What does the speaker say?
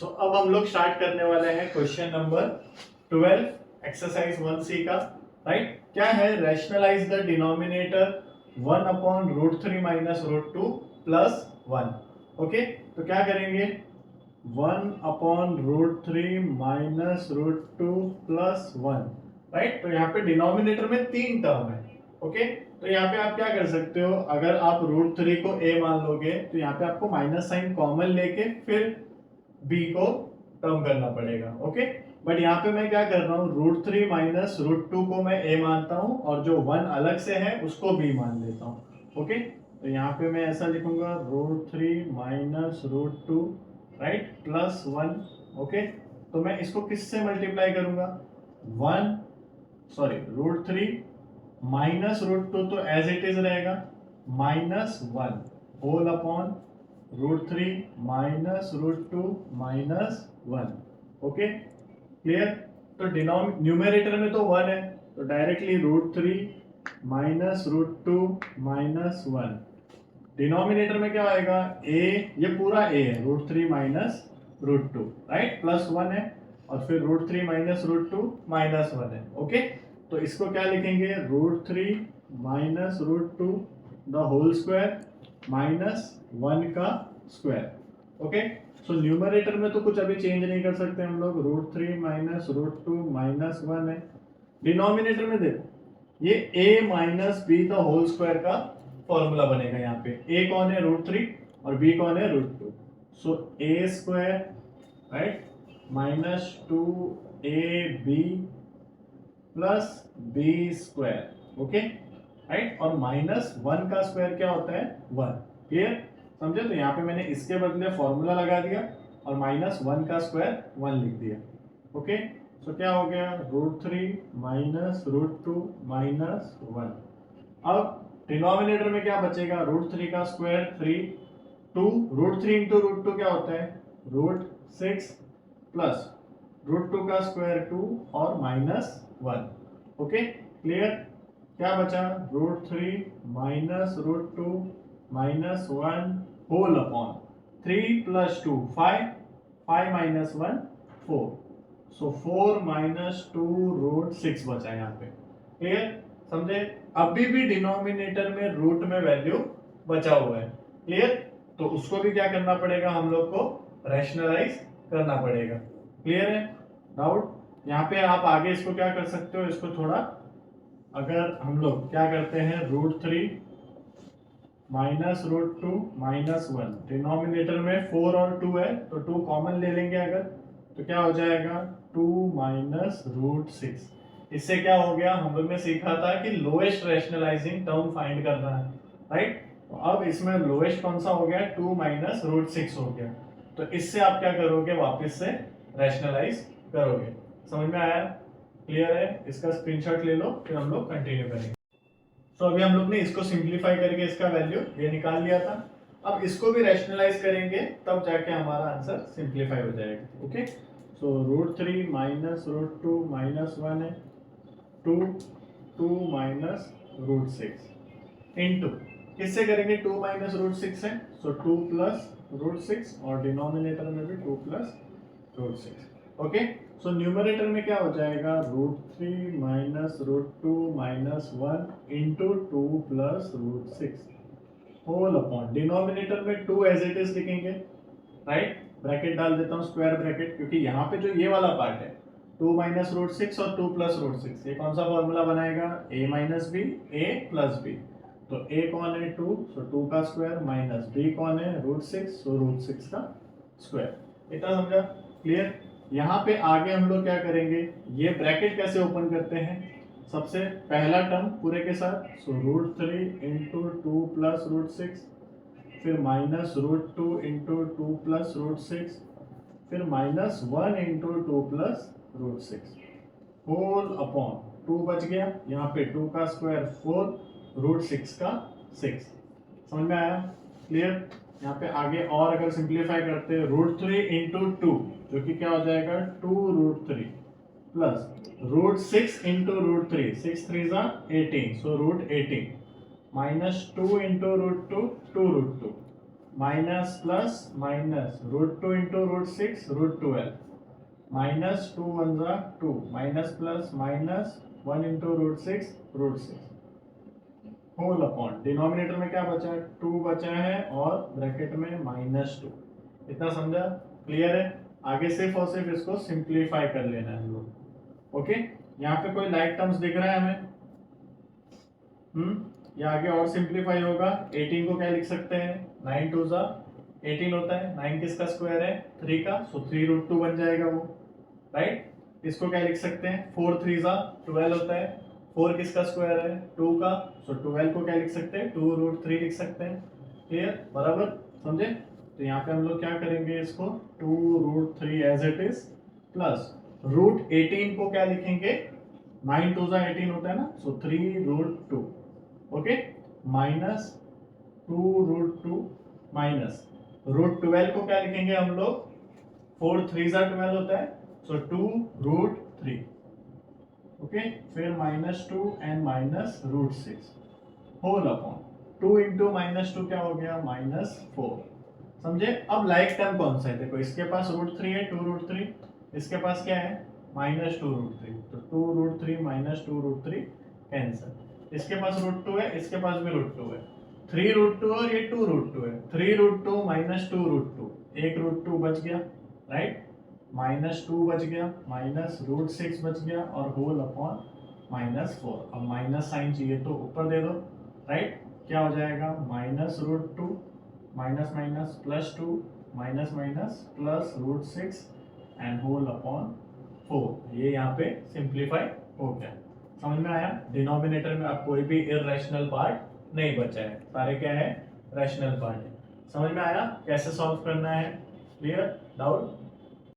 अब हम लोग स्टार्ट करने वाले हैं क्वेश्चन नंबर 12 एक्सरसाइज 1C का। राइट, क्या है? Rationalise the denominator 1 upon root 3 minus root 2 plus 1। Okay, तो क्या करेंगे? 1 upon root 3 minus root 2 plus 1। Right, तो यहाँ पे डिनोमिनेटर में 3 टर्म है। ओके, तो यहाँ पे आप क्या कर सकते हो? अगर आप रूट 3 को a मान लोगे तो यहाँ पे आपको माइनस साइन कॉमन लेके फिर b को टर्म करना पड़ेगा। ओके, बट यहाँ पे मैं क्या कर रहा हूँ? रूट 3 माइनस रूट 2 को मैं a मानता हूँ और जो 1 अलग से है उसको b मान लेता हूँ। ओके, तो यहाँ पे मैं ऐसा लिखूंगा root 3 minus root 2 right plus 1। Okay, तो मैं इसको किससे मल्टीप्लाई करूंगा? रूट 3 माइनस रूट 2 तो एज इट इज रहेगा minus 1 whole upon root 3 minus root 2 minus 1। Okay, clear? तो न्यूमेरेटर में तो 1 है, तो directly root 3 minus root 2 minus 1। Denominator में क्या आएगा? a, ये पूरा a है, root 3 minus root 2 right plus 1 है, और फिर रूट 3 माइनस रूट 2 माइनस 1 है। ओके, तो इसको क्या लिखेंगे? Root 3 minus root 2 the whole square minus 1 का स्क्वायर। ओके, सो न्यूमरेटर में तो कुछ अभी चेंज नहीं कर सकते हम लोग, रूट 3 माइनस रूट 2 माइनस 1 है। डिनोमिनेटर में देखो, ये a minus b the whole square का फॉर्मूला बनेगा। यहाँ पे a कौन है? रूट 3 और b कौन है? Root 2। So a square right minus 2ab plus b square. Okay right, और माइनस 1 का स्क्वायर क्या होता है? 1। क्लियर? समझे? तो यहाँ पे मैंने इसके बदले फॉर्मूला लगा दिया और माइनस 1 का स्क्वायर 1 लिख दिया। ओके, सो क्या हो गया? Root 3 minus root 2 minus 1। अब डिनोमिनेटर में क्या बचेगा? रूट 3 का स्क्वायर 3, 2 रूट 3 इंटू रूट 2 क्या होता है? रूट 6 प्लस रूट 2 का स्क्वायर 2 और माइनस 1। Okay, clear? क्या बचा? Root 3 minus root 2 minus 1 whole upon 3 plus 2 5, 5 minus 1 4, so 4 minus 2 root 6 बचा यहाँ पे। क्लियर? समझे? अभी भी डिनोमिनेटर में रूट में वैल्यू बचा हुआ है। क्लियर? तो उसको भी क्या करना पड़ेगा? हम लोग को रैशनलाइज करना पड़ेगा। क्लियर है? डाउट? यहाँ पे आप आगे इसको क्या कर सकते हो? इसको थोड़ा, अगर हम लोग क्या करते हैं, root 3 minus root 2 minus 1, denominator में 4 और 2 है तो 2 कॉमन ले लेंगे अगर, तो क्या हो जाएगा? 2 माइनस रूट 6। इससे क्या हो गया? हम लोग ने सीखा था कि लोएस्ट रैशनलाइजिंग टर्म फाइंड करना है। राइट, तो अब इसमें लोएस्ट कौन सा हो गया? 2 माइनस रूट 6 हो गया। तो इससे आप क्या करोगे? वापस से रैशनलाइज करोगे। समझ में आया? क्लियर है? इसका स्क्रीनशॉट ले लो, फिर हम लोग कंटिन्यू करेंगे। तो अभी हम लोग ने इसको सिंप्लीफाई करके इसका वैल्यू ये निकाल लिया था। अब इसको भी रैशनलाइज करेंगे, तब जाके हमारा आंसर सिंप्लीफाई हो जाएगा। Okay, so root 3 minus root 2 minus 1 है, 2 माइनस रूट 6 इंटू किससे करेंगे? 2 माइनस रूट 6 है, सो 2 प्लस रूट 6, और डिनोमिनेटर में भी 2 plus root 6। Okay, so numerator में क्या हो जाएगा? Root 3 minus root 2 minus 1 into 2 plus root 6 whole upon, denominator में 2 एज इट इज लिखेंगे। राइट, ब्रैकेट डाल देता हूँ, स्क्वायर ब्रैकेट, क्योंकि यहाँ पे जो ये वाला पार्ट है 2 माइनस रूट 6 और 2 प्लस रूट 6, ये कौन सा फॉर्मूला बनाएगा? a minus b, a plus b. तो a कौन है? 2, सो 2 का स्क्वायर, माइनस b कौन है? रूट 6, सो रूट 6 का स्क्वायर। इतना समझा? क्लियर? यहाँ पे आगे हम लोग क्या करेंगे? ये ब्रैकेट कैसे ओपन करते हैं? सबसे पहला टर्म पूरे के साथ, so root 3 into 2 plus root 6, फिर minus root 2 into 2 plus root 6, फिर minus 1 into 2 plus root 6 whole upon 2 बच गया, यहाँ पे 2 का स्क्वायर 4, रूट 6 का 6। समझ में आया? क्लियर? यहाँ पे आगे और अगर सिंप्लीफाई करते हैं, रूट 3 इंटू 2, जो कि क्या हो जाएगा? 2 root 3 plus root 6 into root 3, 6 3 जा 18, so root 18 minus 2 into root 2, 2 root 2 minus plus minus √2 into √6 √12 minus 2 1 जा 2 minus plus minus 1 into √6 √6 whole upon denominator में क्या बचा है 2 बचा है और ब्रैकेट में -2। इतना समझा? क्लियर है? आगे सिर्फ और सिर्फ इसको सिंप्लीफाई कर लेना है हम लोग। ओके, यहाँ पे कोई लाइक टर्म्स दिख रहा है हमें? ये आगे और सिंप्लीफाई होगा। 18 को क्या लिख सकते हैं 9 2 जा 18 होता है। 9 किसका स्क्वायर है 3 का, सो 3√2 बन जाएगा वो, राइट। इसको क्या लिख सकते हैं 4 3 जा 12 होता है। 4 किसका स्क्वायर है 2 का, सो 12 को क्या लिख सकते हैं 2√3 लिख सकते हैं। क्लियर? बराबर समझे? तो यहाँ पे हम लोग क्या करेंगे इसको 2√3 एज इट इज प्लस √18 को क्या लिखेंगे 9 2 जा 18 होता है ना, सो 3√2 ओके माइनस 2√2 माइनस √12 को क्या लिखेंगे हम लोग 4 3 जा 12 होता है, सो 2√3 ओके फिर -2 and minus √6 whole upon 2 into -2 क्या हो गया -4। समझे? अब लाइक टर्म कौन सा है? देखो इसके पास √3 है 2√3, इसके पास क्या है -2√3, तो 2√3 -2√3 कैंसिल। इसके पास √2 है, इसके पास भी √2 है, 3√2 और ये 2√2 है। 3√2 -2√2 एक √2 बच गया, राइट। -2 बच गया -√6 बच गया और होल अपॉन -4। अब माइनस साइन चाहिए तो ऊपर दे दो, राइट। क्या हो जाएगा -√2 minus minus +2 minus minus plus √6 and whole upon 4। ये यहाँ पे सिंप्लीफाई हो गया। समझ में आया? डिनोमिनेटर में अब कोई भी इररेशनल पार्ट नहीं बचा है, सारे क्या है रैशनल पार्ट है। समझ में आया कैसे सॉल्व करना है? क्लियर? डाउट?